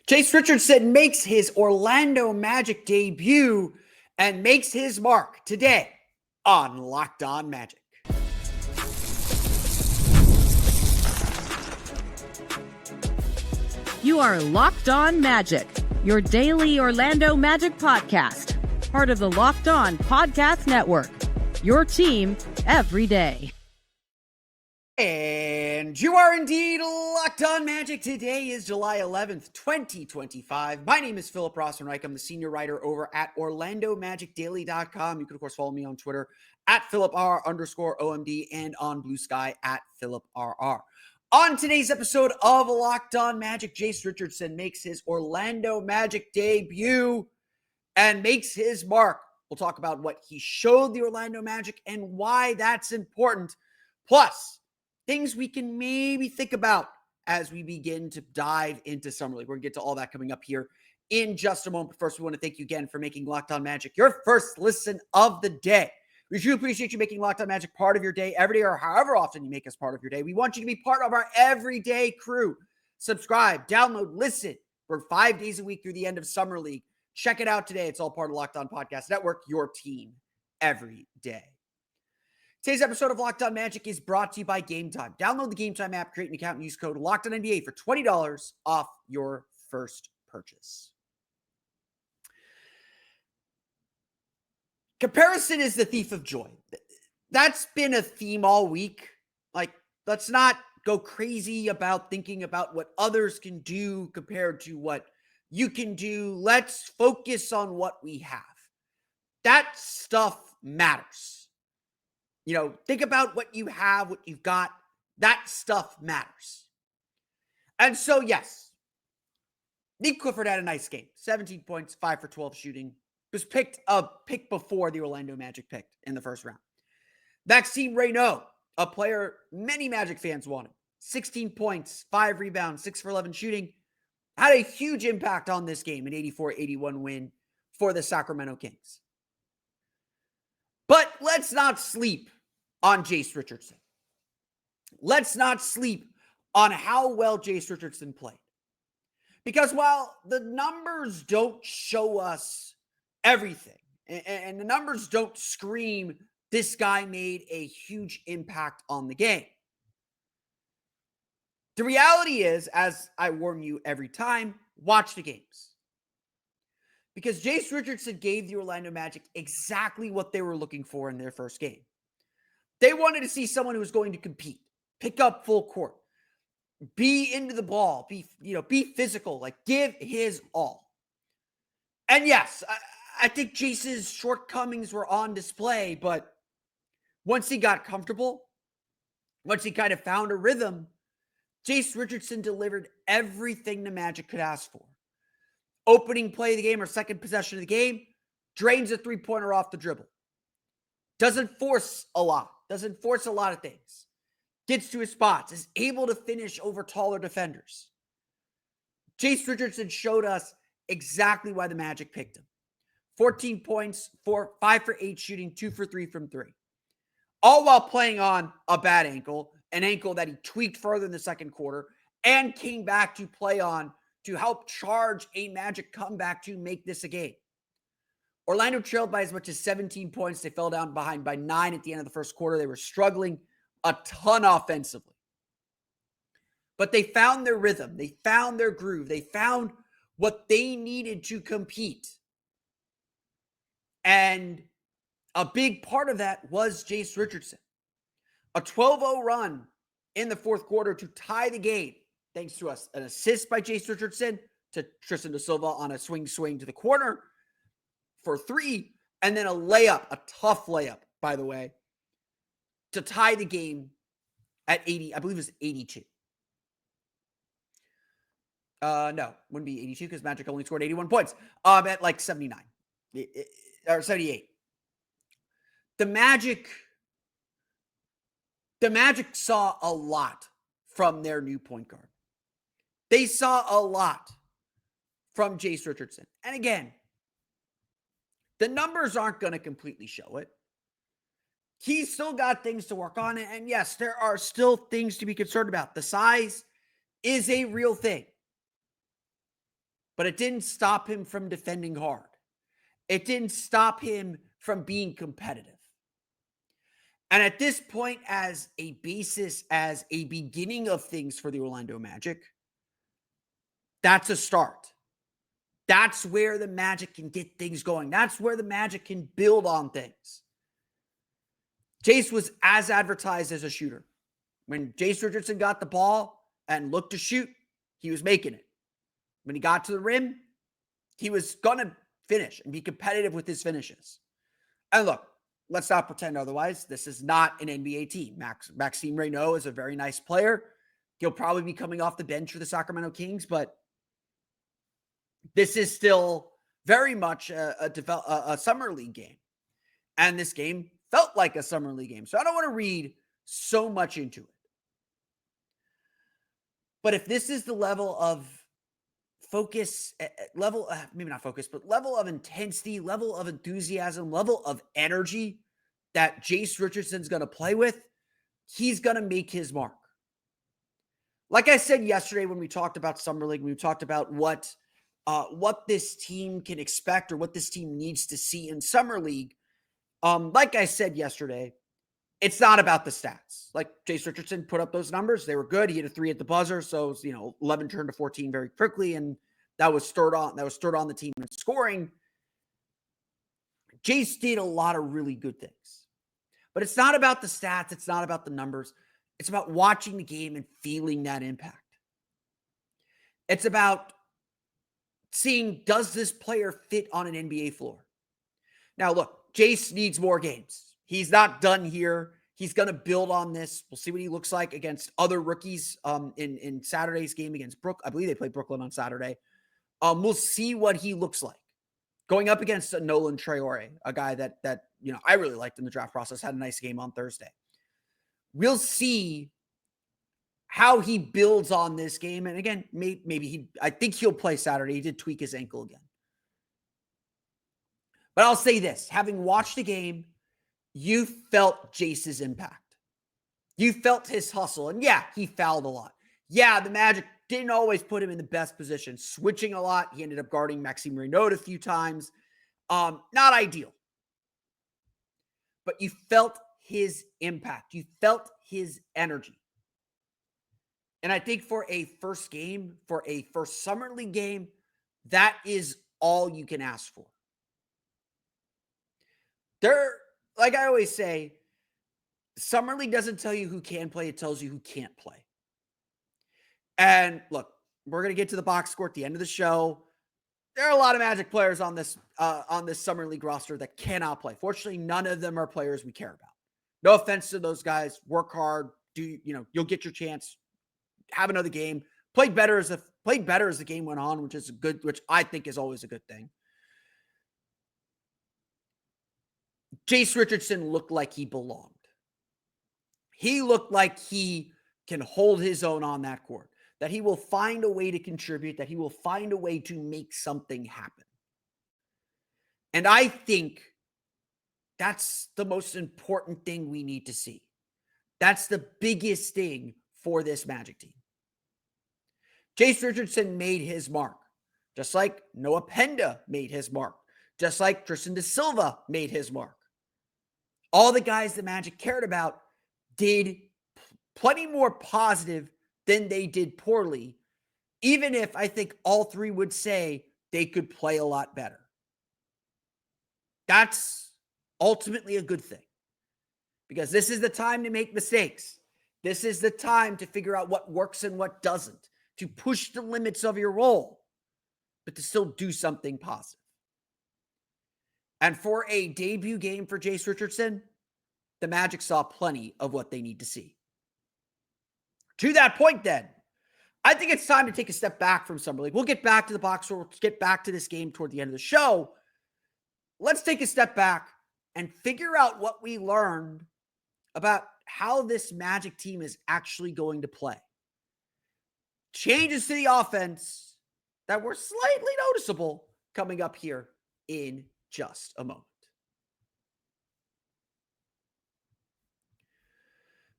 Jase Richardson makes his Orlando Magic debut and makes his mark today on Locked On Magic. You are Locked On Magic, your daily Orlando Magic podcast, part of the Locked On Podcast Network, your team every day. And you are indeed Locked On Magic. Today is July 11th, 2025. My name is Philip Rossman-Reich. I'm the senior writer over at OrlandoMagicDaily.com. You can, of course, follow me on Twitter at PhilipR_OMD and on Blue Sky at PhilipRR. On today's episode of Locked On Magic, Jase Richardson makes his Orlando Magic debut and makes his mark. We'll talk about what he showed the Orlando Magic and why that's important. Plus, things we can maybe think about as we begin to dive into Summer League. We're going to get to all that coming up here in just a moment. But first, we want to thank you again for making Locked On Magic your first listen of the day. We truly appreciate you making Locked On Magic part of your day every day, or however often you make us part of your day. We want you to be part of our everyday crew. Subscribe, download, listen for 5 days a week through the end of Summer League. Check it out today. It's all part of Locked On Podcast Network, your team every day. Today's episode of Locked On Magic is brought to you by Game Time. Download the Game Time app, create an account, and use code LOCKEDONNBA for $20 off your first purchase. Comparison is the thief of joy. That's been a theme all week. Let's not go crazy about thinking about what others can do compared to what you can do. Let's focus on what we have. That stuff matters. Think about what you have, what you've got. That stuff matters. And so, yes, Nick Clifford had a nice game. 17 points, 5 for 12 shooting. Was pick before the Orlando Magic picked in the first round. Maxime Reynaud, a player many Magic fans wanted. 16 points, 5 rebounds, 6 for 11 shooting. Had a huge impact on this game, an 84-81 win for the Sacramento Kings. But let's not sleep on Jase Richardson. Let's not sleep on how well Jase Richardson played. Because while the numbers don't show us everything, and the numbers don't scream, this guy made a huge impact on the game. The reality is, as I warn you every time, watch the games. Because Jase Richardson gave the Orlando Magic exactly what they were looking for in their first game. They wanted to see someone who was going to compete, pick up full court, be into the ball, be physical, give his all. And yes, I think Jase's shortcomings were on display, but once he got comfortable, once he kind of found a rhythm, Jase Richardson delivered everything the Magic could ask for. Opening play of the game or second possession of the game, drains a three-pointer off the dribble. Doesn't force a lot of things. Gets to his spots, is able to finish over taller defenders. Jase Richardson showed us exactly why the Magic picked him. 14 points, 5 for 8 shooting, 2 for 3 from 3. All while playing on a bad ankle, an ankle that he tweaked further in the second quarter and came back to play on to help charge a Magic comeback to make this a game. Orlando trailed by as much as 17 points. They fell down behind by 9 at the end of the first quarter. They were struggling a ton offensively. But they found their rhythm. They found their groove. They found what they needed to compete. And a big part of that was Jase Richardson. A 12-0 run in the fourth quarter to tie the game, thanks to an assist by Jase Richardson to Tristan Da Silva on a swing to the corner for 3, and then a layup, a tough layup, by the way, to tie the game at 80. I believe it was 82. No, wouldn't be 82 because Magic only scored 81 points. At 79 or 78. The Magic saw a lot from their new point guard. They saw a lot from Jase Richardson. And again, the numbers aren't going to completely show it. He's still got things to work on. And yes, there are still things to be concerned about. The size is a real thing. but it didn't stop him from defending hard. It didn't stop him from being competitive. And at this point, as a basis, as a beginning of things for the Orlando Magic, that's a start. That's where the Magic can get things going. That's where the Magic can build on things. Jase was as advertised as a shooter. When Jase Richardson got the ball and looked to shoot, he was making it. When he got to the rim, he was going to finish and be competitive with his finishes. And look, let's not pretend otherwise. This is not an NBA team. Maxime Reynaud is a very nice player. He'll probably be coming off the bench for the Sacramento Kings, but this is still very much a summer league game. And this game felt like a summer league game. So I don't want to read so much into it. But if this is the level of focus, maybe not focus, but level of intensity, level of enthusiasm, level of energy that Jase Richardson's going to play with, he's going to make his mark. Like I said yesterday when we talked about Summer League, we talked about what this team can expect or what this team needs to see in Summer League. Like I said yesterday, it's not about the stats. Like Jase Richardson put up those numbers. They were good. He hit a 3 at the buzzer. So, 11 turned to 14 very quickly. And that was stirred on the team in scoring. Jase did a lot of really good things. But it's not about the stats. It's not about the numbers. It's about watching the game and feeling that impact. It's about seeing, does this player fit on an NBA floor? Now, look, Jase needs more games. He's not done here. He's going to build on this. We'll see what he looks like against other rookies in Saturday's game against Brooklyn. I believe they played Brooklyn on Saturday. We'll see what he looks like. Going up against Nolan Traore, a guy that I really liked in the draft process, had a nice game on Thursday. We'll see how he builds on this game. And again, I think he'll play Saturday. He did tweak his ankle again. But I'll say this, having watched the game, you felt Jase's impact. You felt his hustle. And yeah, he fouled a lot. Yeah, the Magic didn't always put him in the best position, switching a lot. He ended up guarding Maxime Reynaud a few times. Not ideal. But you felt his impact. You felt his energy. And I think for a first game, for a first Summer League game, that is all you can ask for. Like I always say, Summer League doesn't tell you who can play, it tells you who can't play. And look, we're going to get to the box score at the end of the show. There are a lot of Magic players on this Summer League roster that cannot play. Fortunately, none of them are players we care about. No offense to those guys. Work hard. You'll get your chance. Have another game. Played better as the game went on, which I think is always a good thing. Jase Richardson looked like he belonged. He looked like he can hold his own on that court, that he will find a way to contribute, that he will find a way to make something happen. And I think that's the most important thing we need to see. That's the biggest thing for this Magic team. Jase Richardson made his mark, just like Noah Penda made his mark, just like Tristan Da Silva made his mark. All the guys the Magic cared about did plenty more positive than they did poorly, even if I think all three would say they could play a lot better. That's ultimately a good thing, because this is the time to make mistakes. This is the time to figure out what works and what doesn't, to push the limits of your role, but to still do something positive. And for a debut game for Jase Richardson, the Magic saw plenty of what they need to see. To that point, then, I think it's time to take a step back from Summer League. We'll get back to the box score. We'll get back to this game toward the end of the show. Let's take a step back and figure out what we learned about how this Magic team is actually going to play. Changes to the offense that were slightly noticeable coming up here in just a moment.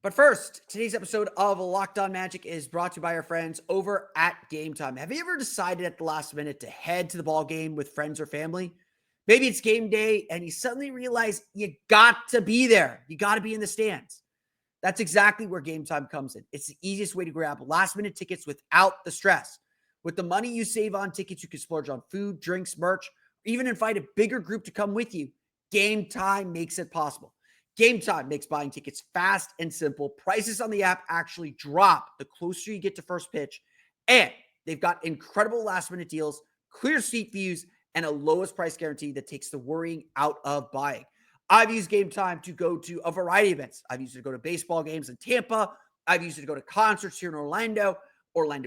But first, today's episode of Locked On Magic is brought to you by our friends over at Game Time. Have you ever decided at the last minute to head to the ball game with friends or family? Maybe it's game day and you suddenly realize you got to be there. You got to be in the stands. That's exactly where Game Time comes in. It's the easiest way to grab last minute tickets without the stress. With the money you save on tickets, you can splurge on food, drinks, merch, or even invite a bigger group to come with you. Game Time makes it possible. Game Time makes buying tickets fast and simple. Prices on the app actually drop the closer you get to first pitch. And they've got incredible last-minute deals, clear seat views, and a lowest price guarantee that takes the worrying out of buying. I've used Game Time to go to a variety of events. I've used it to go to baseball games in Tampa. I've used it to go to concerts here in Orlando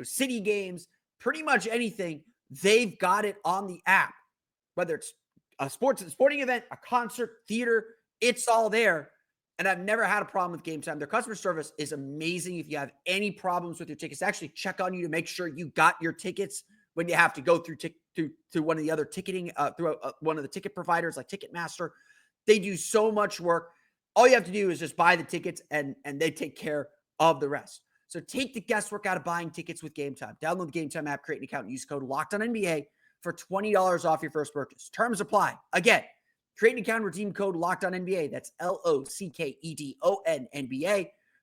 City games, pretty much anything. They've got it on the app, whether it's a sporting event, a concert, theater, it's all there. And I've never had a problem with Game Time. Their customer service is amazing. If you have any problems with your tickets, they actually check on you to make sure you got your tickets when you have to go through to one of the other ticketing, through one of the ticket providers like Ticketmaster. They do so much work. All you have to do is just buy the tickets and they take care of the rest. So take the guesswork out of buying tickets with Game Time. Download the Game Time app, create an account, and use code LOCKEDONNBA for $20 off your first purchase. Terms apply. Again, create an account, redeem code LOCKEDONNBA. That's LOCKEDONNBA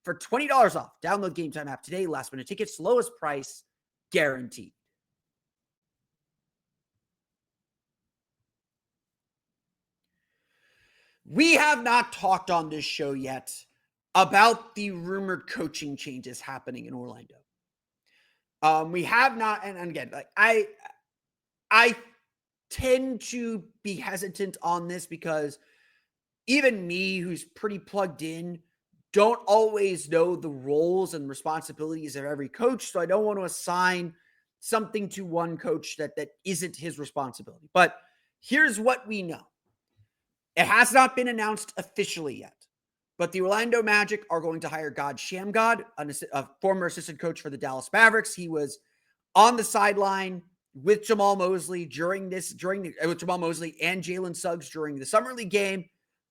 for $20 off. Download Game Time app today. Last minute tickets, lowest price guaranteed. We have not talked on this show yet about the rumored coaching changes happening in Orlando. We have not, and again, like I tend to be hesitant on this because even me, who's pretty plugged in, don't always know the roles and responsibilities of every coach. So I don't want to assign something to one coach that isn't his responsibility. But here's what we know. It has not been announced officially yet, but the Orlando Magic are going to hire Gaudy Shamgod, a former assistant coach for the Dallas Mavericks. He was on the sideline with Jamal Mosley with Jamal Mosley and Jalen Suggs during the Summer League game.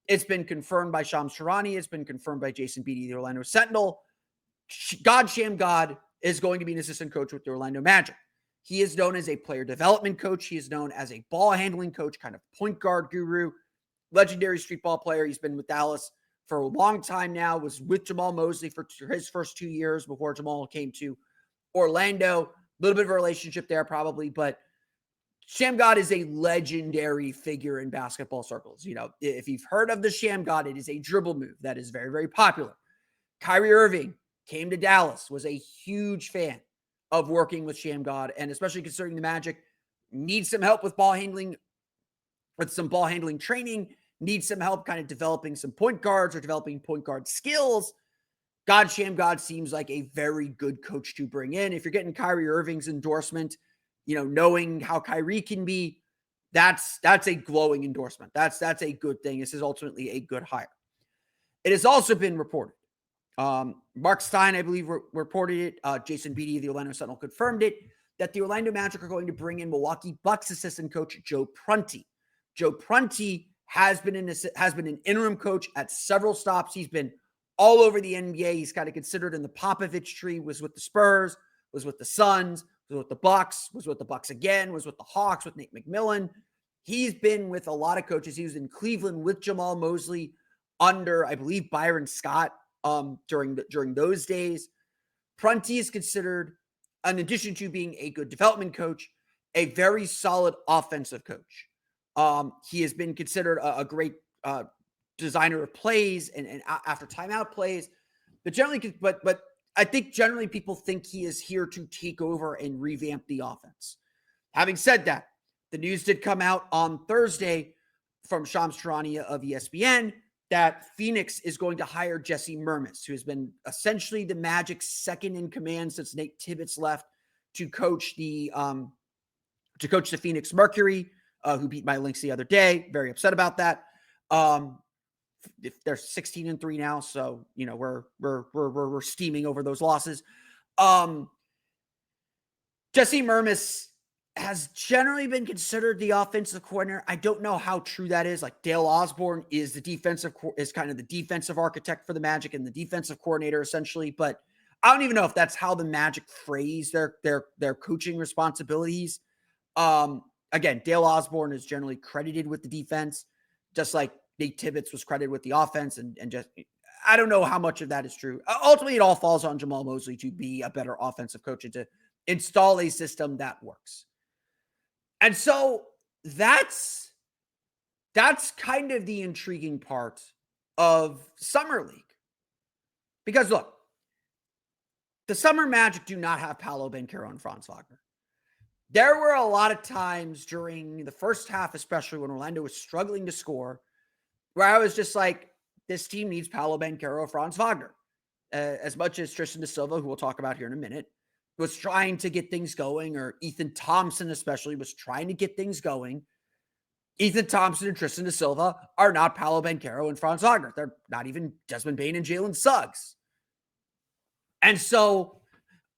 It's been confirmed by Shams Charania. It's been confirmed by Jason Beatty, the Orlando Sentinel. Gaudy Shamgod is going to be an assistant coach with the Orlando Magic. He is known as a player development coach. He is known as a ball handling coach, kind of point guard guru, legendary street ball player. He's been with Dallas for a long time now, was with Jamal Mosley for his first 2 years before Jamal came to Orlando. A little bit of a relationship there probably, but Shamgod is a legendary figure in basketball circles. You know, if you've heard of the Shamgod, it is a dribble move that is very, very popular. Kyrie Irving came to Dallas, was a huge fan of working with Shamgod, and especially considering the Magic needs some help with ball handling, with some ball handling training, needs some help kind of developing some point guards or developing point guard skills. Gaudy Shamgod seems like a very good coach to bring in. If you're getting Kyrie Irving's endorsement, you know, knowing how Kyrie can be, that's a glowing endorsement. That's a good thing. This is ultimately a good hire. It has also been reported. Mark Stein, I believe, reported it. Jason Beatty, the Orlando Sentinel, confirmed it, that the Orlando Magic are going to bring in Milwaukee Bucks assistant coach Joe Prunty. Joe Prunty has been an interim coach at several stops. He's been all over the NBA. He's kind of considered in the Popovich tree. Was with the Spurs, was with the Suns, was with the Bucks, was with the Bucks again, was with the Hawks with Nate McMillan. He's been with a lot of coaches. He was in Cleveland with Jamal Mosley under, I believe, Byron Scott during those days. Prunty is considered, in addition to being a good development coach, a very solid offensive coach. He has been considered a great designer of plays and after timeout plays, but I think generally people think he is here to take over and revamp the offense. Having said that, the news did come out on Thursday from Shams Charania of ESPN that Phoenix is going to hire Jesse Mermis, who has been essentially the Magic's second in command since Nate Tibbetts left to coach the Phoenix Mercury, who beat my Lynx the other day. Very upset about that. If they're 16-3 now, so you know we're steaming over those losses. Jesse Mermis has generally been considered the offensive coordinator. I don't know how true that is. Like Dale Osborne is is kind of the defensive architect for the Magic and the defensive coordinator essentially. But I don't even know if that's how the Magic phrase their coaching responsibilities. Again, Dale Osborne is generally credited with the defense, just like Nate Tibbetts was credited with the offense. And just, I don't know how much of that is true. Ultimately, it all falls on Jamal Mosley to be a better offensive coach and to install a system that works. And so that's kind of the intriguing part of Summer League. Because look, the Summer Magic do not have Paolo Banchero and Franz Wagner. There were a lot of times during the first half, especially when Orlando was struggling to score, where I was just like, this team needs Paolo Banchero or Franz Wagner. As much as Tristan Da Silva, who we'll talk about here in a minute, was trying to get things going, or Ethan Thompson especially was trying to get things going. Ethan Thompson and Tristan Da Silva are not Paolo Banchero and Franz Wagner. They're not even Desmond Bane and Jalen Suggs. And so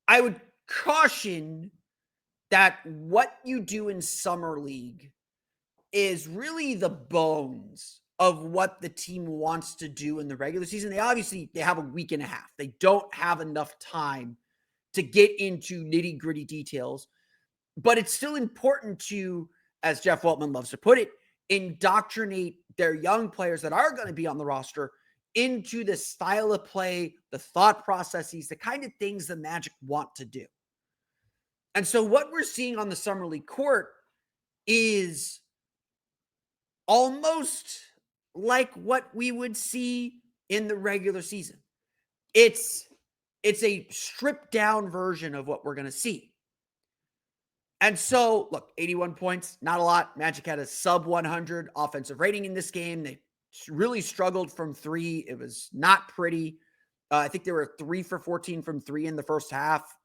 I would caution that what you do in Summer League is really the bones of what the team wants to do in the regular season. They have a week and a half. They don't have enough time to get into nitty-gritty details, but it's still important to, as Jeff Weltman loves to put it, indoctrinate their young players that are going to be on the roster into the style of play, the thought processes, the kind of things the Magic want to do. And so what we're seeing on the Summer League court is almost like what we would see in the regular season. It's a stripped down version of what we're going to see. And so, look, 81 points, not a lot. Magic had a sub 100 offensive rating in this game. They really struggled from three. It was not pretty. I think they were 3 for 14 from three in the first half.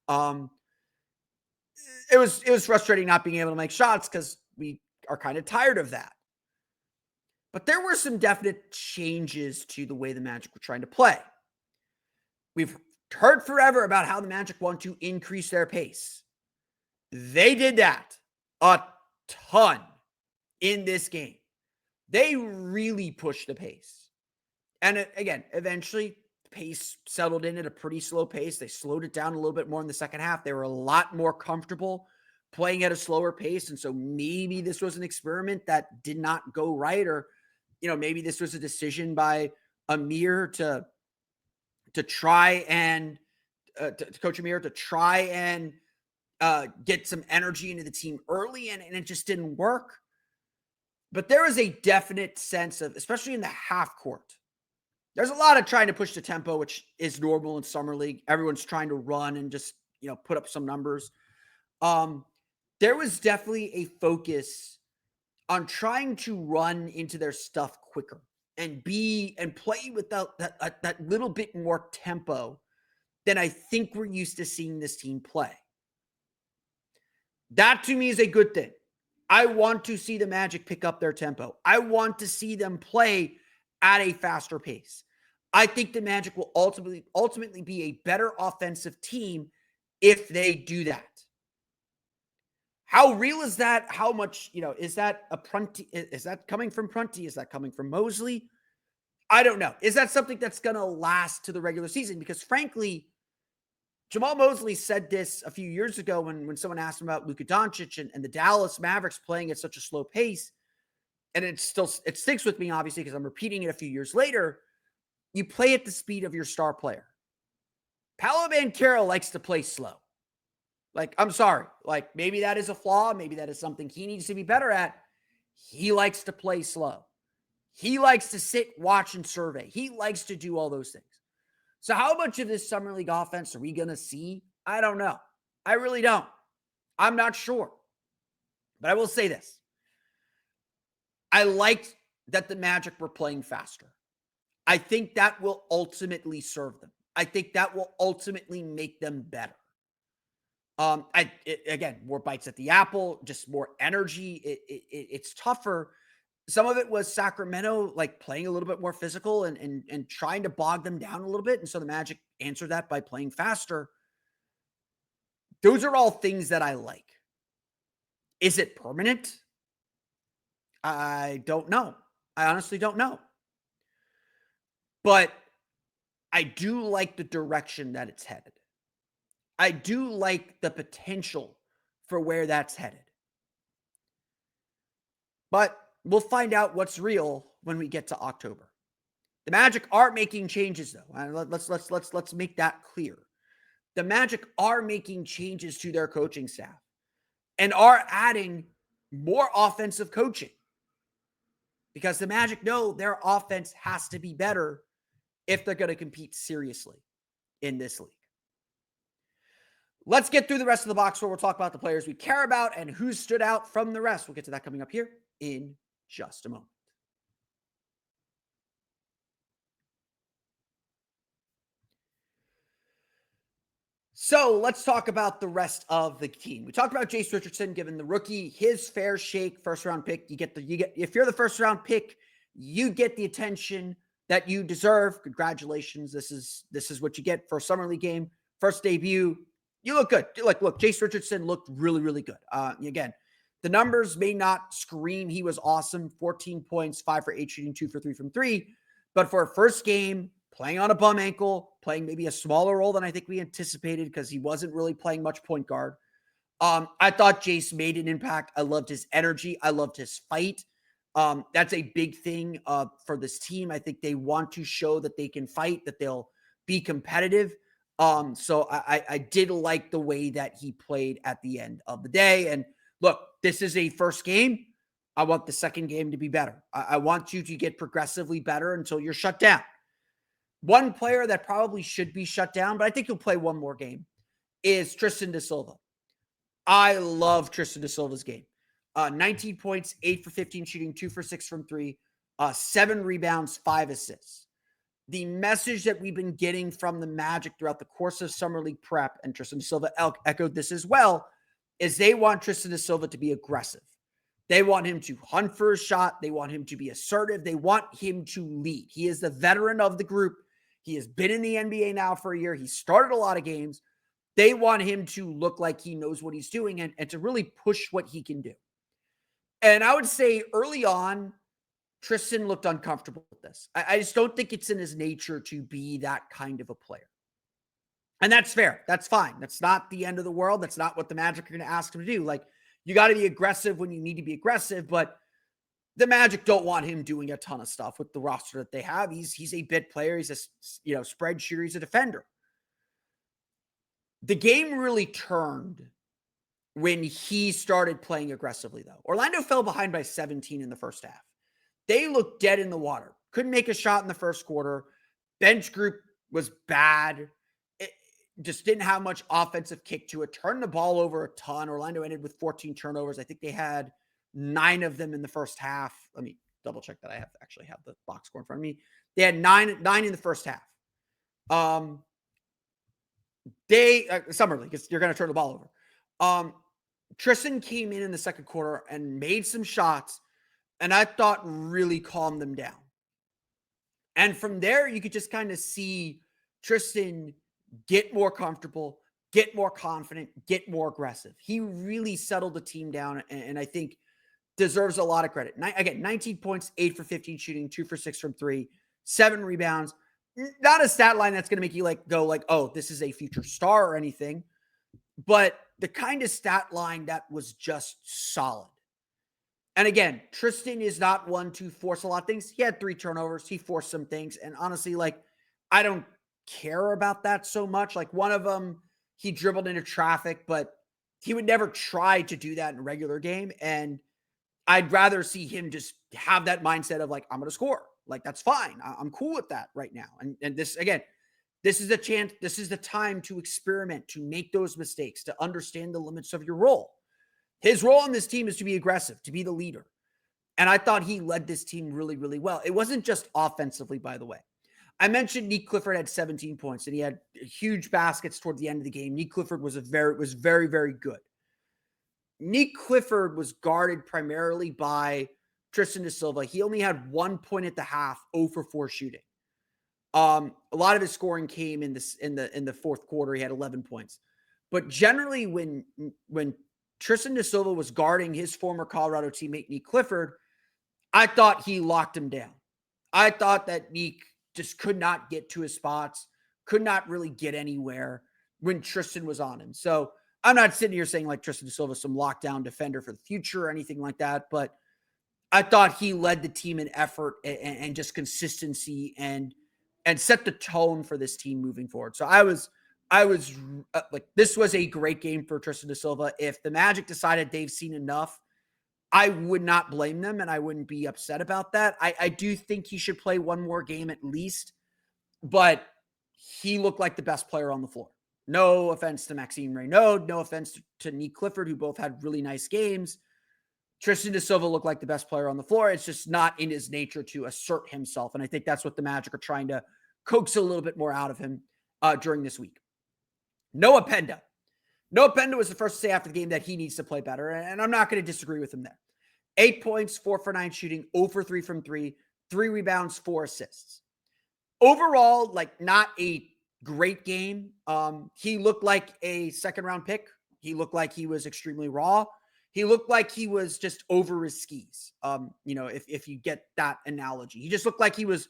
It was frustrating not being able to make shots because we are kind of tired of that. But there were some definite changes to the way the Magic were trying to play. We've heard forever about how the Magic want to increase their pace. They did that a ton in this game. They really pushed the pace. And again, eventually, the pace settled in at a pretty slow pace. They slowed it down a little bit more in the second half. They were a lot more comfortable playing at a slower pace. And so maybe this was an experiment that did not go right, or maybe this was a decision by Amir to try and to Coach Amir to try and get some energy into the team early, and it just didn't work. But there is a definite sense of, especially in the half court, there's a lot of trying to push the tempo, which is normal in Summer League. Everyone's trying to run and just, put up some numbers. There was definitely a focus on trying to run into their stuff quicker and play without that little bit more tempo than I think we're used to seeing this team play. That to me is a good thing. I want to see the Magic pick up their tempo. I want to see them play at a faster pace. I think the Magic will ultimately be a better offensive team if they do that. How real is that? How much, is that is that coming from Prunty? Is that coming from Mosley? I don't know. Is that something that's going to last to the regular season? Because frankly, Jamal Mosley said this a few years ago when someone asked him about Luka Doncic and the Dallas Mavericks playing at such a slow pace. And it sticks with me, obviously, because I'm repeating it a few years later. You play at the speed of your star player. Paolo Banchero likes to play slow. I'm sorry. Maybe that is a flaw. Maybe that is something he needs to be better at. He likes to play slow. He likes to sit, watch, and survey. He likes to do all those things. So how much of this Summer League offense are we going to see? I don't know. I really don't. I'm not sure. But I will say this. I liked that the Magic were playing faster. I think that will ultimately serve them. I think that will ultimately make them better. Again, more bites at the apple, just more energy. It's tougher. Some of it was Sacramento, playing a little bit more physical and trying to bog them down a little bit. And so the Magic answered that by playing faster. Those are all things that I like. Is it permanent? I don't know. I honestly don't know. But I do like the direction that it's headed. I do like the potential for where that's headed. But we'll find out what's real when we get to October. The Magic are making changes, though. Let's make that clear. The Magic are making changes to their coaching staff and are adding more offensive coaching because the Magic know their offense has to be better if they're going to compete seriously in this league. Let's get through the rest of the box score. We'll talk about the players we care about and who stood out from the rest. We'll get to that coming up here in just a moment. So let's talk about the rest of the team. We talked about Jase Richardson giving the rookie his fair shake, first round pick. If you're the first round pick, you get the attention that you deserve. Congratulations. This is what you get for a summer league game, first debut. You look good. Look, Jase Richardson looked really, really good. Again, the numbers may not scream he was awesome. 14 points, 5 for 8 shooting, 2 for 3 from 3. But for a first game, playing on a bum ankle, playing maybe a smaller role than I think we anticipated because he wasn't really playing much point guard. I thought Jase made an impact. I loved his energy. I loved his fight. That's a big thing for this team. I think they want to show that they can fight, that they'll be competitive. So I did like the way that he played at the end of the day. And look, this is a first game. I want the second game to be better. I want you to get progressively better until you're shut down. One player that probably should be shut down, but I think he'll play one more game, is Tristan Da Silva. I love Tristan Da Silva's game. 19 points, 8 for 15 shooting, 2 for 6 from 3, 7 rebounds, 5 assists. The message that we've been getting from the Magic throughout the course of Summer League prep, and Tristan Da Silva echoed this as well, is they want Tristan Da Silva to be aggressive. They want him to hunt for a shot. They want him to be assertive. They want him to lead. He is the veteran of the group. He has been in the NBA now for a year. He started a lot of games. They want him to look like he knows what he's doing and to really push what he can do. And I would say early on, Tristan looked uncomfortable with this. I just don't think it's in his nature to be that kind of a player. And that's fair. That's fine. That's not the end of the world. That's not what the Magic are going to ask him to do. Like, you got to be aggressive when you need to be aggressive, but the Magic don't want him doing a ton of stuff with the roster that they have. He's a bit player. He's a spread shooter. He's a defender. The game really turned when he started playing aggressively, though. Orlando fell behind by 17 in the first half. They looked dead in the water. Couldn't make a shot in the first quarter. Bench group was bad. It just didn't have much offensive kick to it. Turned the ball over a ton. Orlando ended with 14 turnovers. I think they had 9 of them in the first half. Let me double check that I actually have the box score in front of me. They had nine in the first half. Summer League, you're going to turn the ball over. Tristan came in the second quarter and made some shots, and I thought really calmed them down. And from there, you could just kind of see Tristan get more comfortable, get more confident, get more aggressive. He really settled the team down, and I think deserves a lot of credit. Again, 19 points, 8 for 15 shooting, 2 for 6 from 3, 7 rebounds. Not a stat line that's going to make you go, oh, this is a future star or anything, but the kind of stat line that was just solid. And again, Tristan is not one to force a lot of things. He had 3 turnovers. He forced some things. And honestly, I don't care about that so much. One of them, he dribbled into traffic, but he would never try to do that in a regular game. And I'd rather see him just have that mindset of I'm going to score. That's fine. I'm cool with that right now. And this, again, this is the chance. This is the time to experiment, to make those mistakes, to understand the limits of your role. His role on this team is to be aggressive, to be the leader. And I thought he led this team really, really well. It wasn't just offensively, by the way. I mentioned Nick Clifford had 17 points, and he had huge baskets toward the end of the game. Nick Clifford was very, very good. Nick Clifford was guarded primarily by Tristan Da Silva. He only had 1 point at the half, 0 for 4 shooting. A lot of his scoring came in the fourth quarter. He had 11 points. But generally, when Tristan Da Silva was guarding his former Colorado teammate, Nick Clifford, I thought he locked him down. I thought that Nick just could not get to his spots, could not really get anywhere when Tristan was on him. So I'm not sitting here saying like Tristan Da Silva is some lockdown defender for the future or anything like that, but I thought he led the team in effort and just consistency and set the tone for this team moving forward. So I was like, this was a great game for Tristan Da Silva. If the Magic decided they've seen enough, I would not blame them and I wouldn't be upset about that. I do think he should play one more game at least, but he looked like the best player on the floor. No offense to Maxime Reynaud, no offense to Nick Clifford, who both had really nice games. Tristan Da Silva looked like the best player on the floor. It's just not in his nature to assert himself. And I think that's what the Magic are trying to coax a little bit more out of him during this week. Noah Penda. Noah Penda was the first to say after the game that he needs to play better. And I'm not going to disagree with him there. 8 points, 4 for 9 shooting, 0 for 3 from 3, 3 rebounds, 4 assists. Overall, like not a great game. He looked like a second-round pick. He looked like he was extremely raw. He looked like he was just over his skis. If you get that analogy, he just looked like he was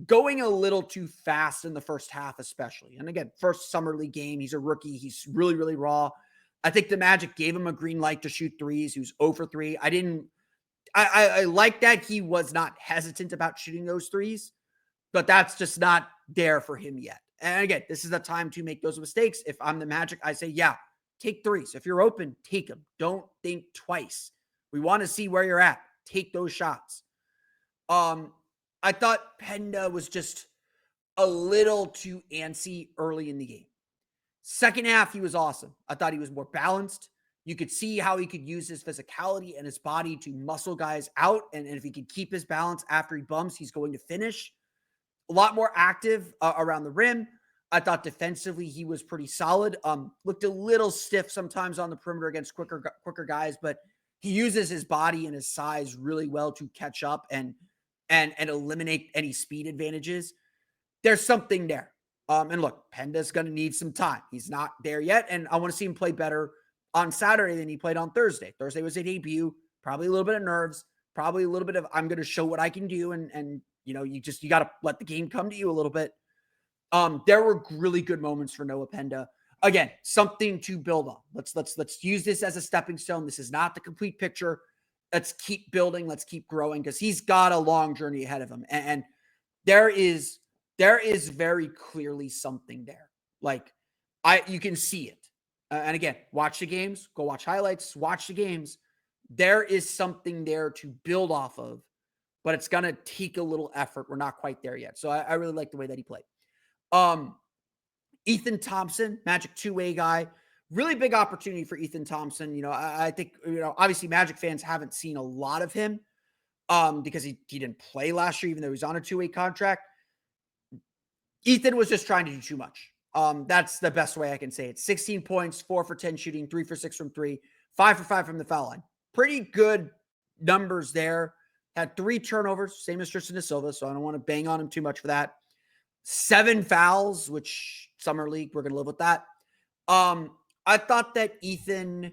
going a little too fast in the first half, especially. And again, first summer league game, he's a rookie. He's really, really raw. I think the Magic gave him a green light to shoot threes. He was 0 for 3. I like that he was not hesitant about shooting those threes, but that's just not there for him yet. And again, this is the time to make those mistakes. If I'm the Magic, I say, yeah, take threes. If you're open, take them. Don't think twice. We want to see where you're at. Take those shots. I thought Penda was just a little too antsy early in the game. Second half, he was awesome. I thought he was more balanced. You could see how he could use his physicality and his body to muscle guys out. And if he could keep his balance after he bumps, he's going to finish. A lot more active around the rim. I thought defensively he was pretty solid. Looked a little stiff sometimes on the perimeter against quicker guys, but he uses his body and his size really well to catch up and eliminate any speed advantages. There's something there. And look, Penda's going to need some time. He's not there yet, and I want to see him play better on Saturday than he played on Thursday. Thursday was a debut, probably a little bit of nerves, probably a little bit of I'm going to show what I can do, and you got to let the game come to you a little bit. There were really good moments for Noah Penda. Again, something to build on. Let's use this as a stepping stone. This is not the complete picture. Let's keep building. Let's keep growing because he's got a long journey ahead of him. And there is very clearly something there. Like you can see it. And again, watch the games, go watch highlights, watch the games. There is something there to build off of, but it's going to take a little effort. We're not quite there yet. So I really like the way that he played. Ethan Thompson, Magic two-way guy, really big opportunity for Ethan Thompson. I think, obviously Magic fans haven't seen a lot of him because he didn't play last year, even though he's on a two-way contract. Ethan was just trying to do too much. That's the best way I can say it. 16 points, 4 for 10 shooting, 3 for 6 from 3, 5 for 5 from the foul line. Pretty good numbers there. Had 3 turnovers, same as Tristan Da Silva, so I don't want to bang on him too much for that. 7 fouls, which summer league, we're going to live with that. I thought that Ethan,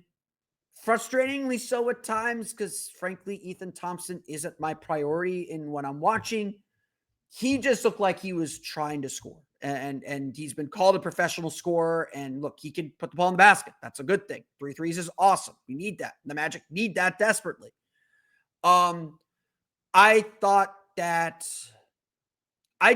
frustratingly so at times, because frankly, Ethan Thompson isn't my priority in what I'm watching. He just looked like he was trying to score. And he's been called a professional scorer. And look, he can put the ball in the basket. That's a good thing. 3 threes is awesome. We need that. The Magic need that desperately. I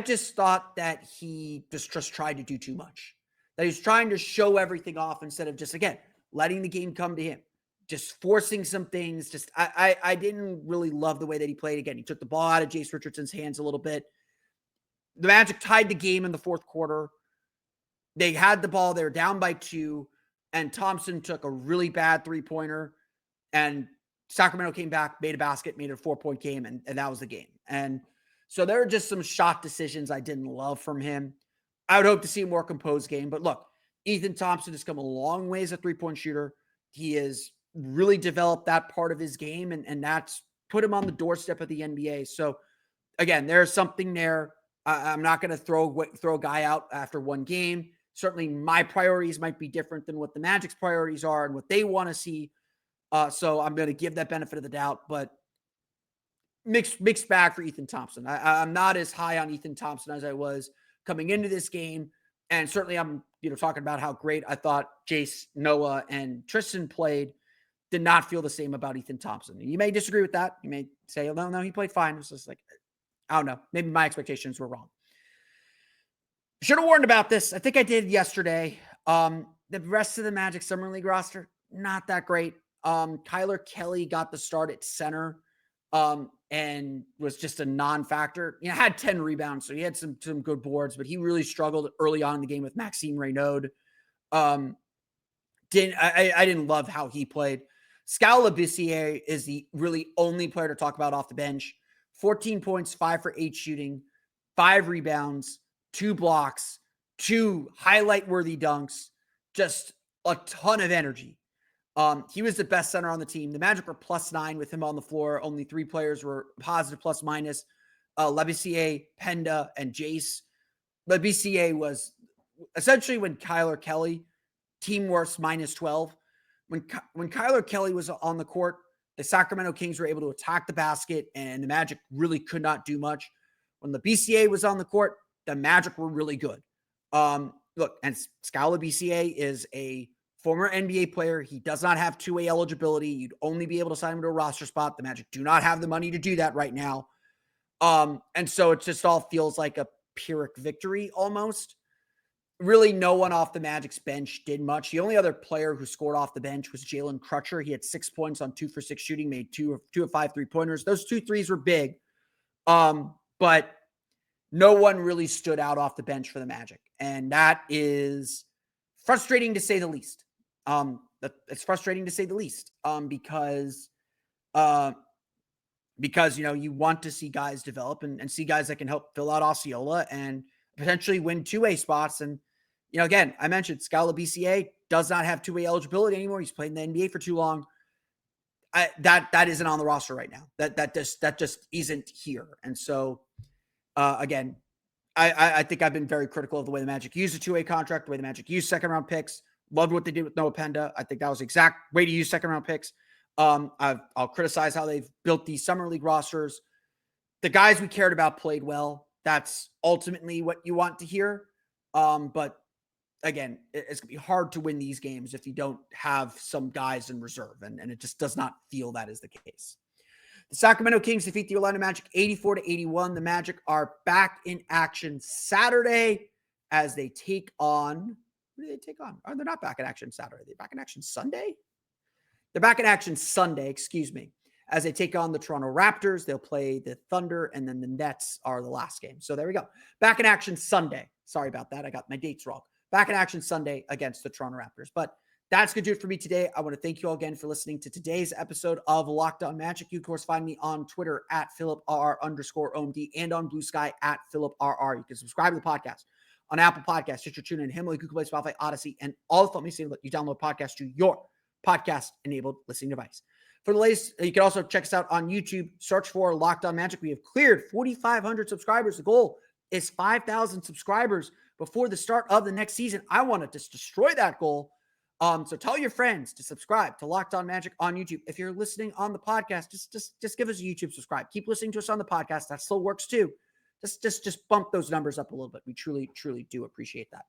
just thought that he just tried to do too much. That he's trying to show everything off instead of just, again, letting the game come to him. Just forcing some things. I didn't really love the way that he played. Again, he took the ball out of Jase Richardson's hands a little bit. The Magic tied the game in the fourth quarter. They had the ball. They were down by 2. And Thompson took a really bad three-pointer. And Sacramento came back, made a basket, made it a 4-point game. And that was the game. And so there are just some shot decisions I didn't love from him. I would hope to see a more composed game. But look, Ethan Thompson has come a long way as a three-point shooter. He has really developed that part of his game. And that's put him on the doorstep of the NBA. So, again, there's something there. I'm not going to throw a guy out after one game. Certainly my priorities might be different than what the Magic's priorities are and what they want to see. So I'm going to give that benefit of the doubt, but mixed bag for Ethan Thompson. I'm not as high on Ethan Thompson as I was coming into this game. And certainly I'm, talking about how great I thought Jase, Noah, and Tristan played. Did not feel the same about Ethan Thompson. You may disagree with that. You may say, oh, no, he played fine. It's just like, I don't know. Maybe my expectations were wrong. Should have warned about this. I think I did yesterday. The rest of the Magic Summer League roster, not that great. Kyler Kelly got the start at center and was just a non-factor. Had 10 rebounds, so he had some good boards, but he really struggled early on in the game with Maxime Reynaud. I didn't love how he played. Scala Bissier is the really only player to talk about off the bench. 14 points, 5 for 8 shooting, 5 rebounds, 2 blocks, 2 highlight-worthy dunks, just a ton of energy. He was the best center on the team. The Magic were +9 with him on the floor. Only 3 players were positive plus-minus. Labissiere, Penda, and Jase. Labissiere was essentially when Kyler Kelly, team worst -12. When Kyler Kelly was on the court, the Sacramento Kings were able to attack the basket, and the Magic really could not do much. When the BCA was on the court, the Magic were really good. Look, and Scala BCA is a former NBA player. He does not have two-way eligibility. You'd only be able to sign him to a roster spot. The Magic do not have the money to do that right now. And so it just all feels like a Pyrrhic victory almost. Really, no one off the Magic's bench did much. The only other player who scored off the bench was Jalen Crutcher. He had 6 points on 2 for 6 shooting, made 2 of 5 3-pointers. Those 2 threes were big. But no one really stood out off the bench for the Magic. And that is frustrating to say the least. It's frustrating to say the least. Because you want to see guys develop and see guys that can help fill out Osceola and potentially win two-way spots. And, again, I mentioned Scala BCA does not have two-way eligibility anymore. He's played in the NBA for too long. That isn't on the roster right now. That just isn't here. And so, again, I think I've been very critical of the way the Magic used a two-way contract, the way the Magic used second-round picks. Loved what they did with Noah Penda. I think that was the exact way to use second-round picks. I'll criticize how they've built these summer league rosters. The guys we cared about played well. That's ultimately what you want to hear. But again, it's going to be hard to win these games if you don't have some guys in reserve. And it just does not feel that is the case. The Sacramento Kings defeat the Orlando Magic 84-81. The Magic are back in action Saturday as they take on. Who do they take on? Oh, they're not back in action Saturday. They're back in action Sunday? They're back in action Sunday, as they take on the Toronto Raptors. They'll play the Thunder, and then the Nets are the last game. So there we go. Back in action Sunday. Sorry about that. I got my dates wrong. Back in action Sunday against the Toronto Raptors. But that's going to do it for me today. I want to thank you all again for listening to today's episode of Locked On Magic. You, of course, find me on Twitter at @PhilipRR_OMD and on Blue Sky at PhilipRR. You can subscribe to the podcast on Apple Podcasts, Stitcher, TuneIn, Himalaya, Google Play, Spotify, Odyssey, and all the me saying that you download podcasts to your podcast-enabled listening device. For the latest, you can also check us out on YouTube. Search for Locked On Magic. We have cleared 4,500 subscribers. The goal is 5,000 subscribers before the start of the next season. I want to just destroy that goal. So tell your friends to subscribe to Locked On Magic on YouTube. If you're listening on the podcast, just give us a YouTube subscribe. Keep listening to us on the podcast. That still works too. Just bump those numbers up a little bit. We truly, truly do appreciate that.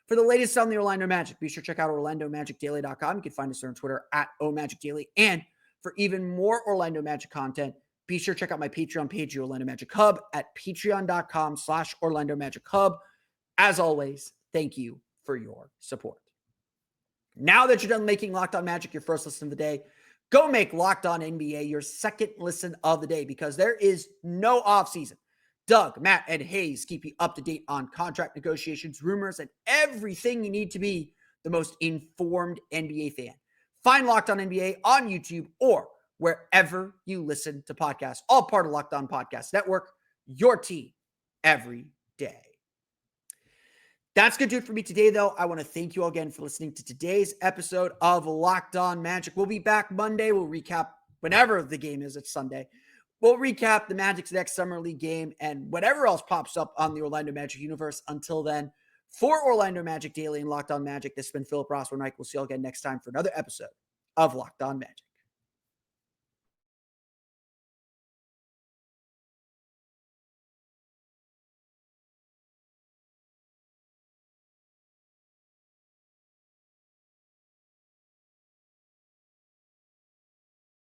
For the latest on the Orlando Magic, be sure to check out OrlandoMagicDaily.com. You can find us there on Twitter at OMagicDaily. And for even more Orlando Magic content, be sure to check out my Patreon page, the Orlando Magic Hub, at patreon.com/Orlando Magic Hub. As always, thank you for your support. Now that you're done making Locked On Magic your first listen of the day, go make Locked On NBA your second listen of the day, because there is no offseason. Doug, Matt, and Hayes keep you up to date on contract negotiations, rumors, and everything you need to be the most informed NBA fan. Find Locked On NBA on YouTube or wherever you listen to podcasts, all part of Locked On Podcast Network, your team every day. That's going to do it for me today, though. I want to thank you all again for listening to today's episode of Locked On Magic. We'll be back Monday. We'll recap whenever the game is. It's Sunday. We'll recap the Magic's next Summer League game and whatever else pops up on the Orlando Magic universe. Until then, for Orlando Magic Daily and Locked On Magic, this has been Philip Rossman-Reich. We'll see you all again next time for another episode of Locked On Magic.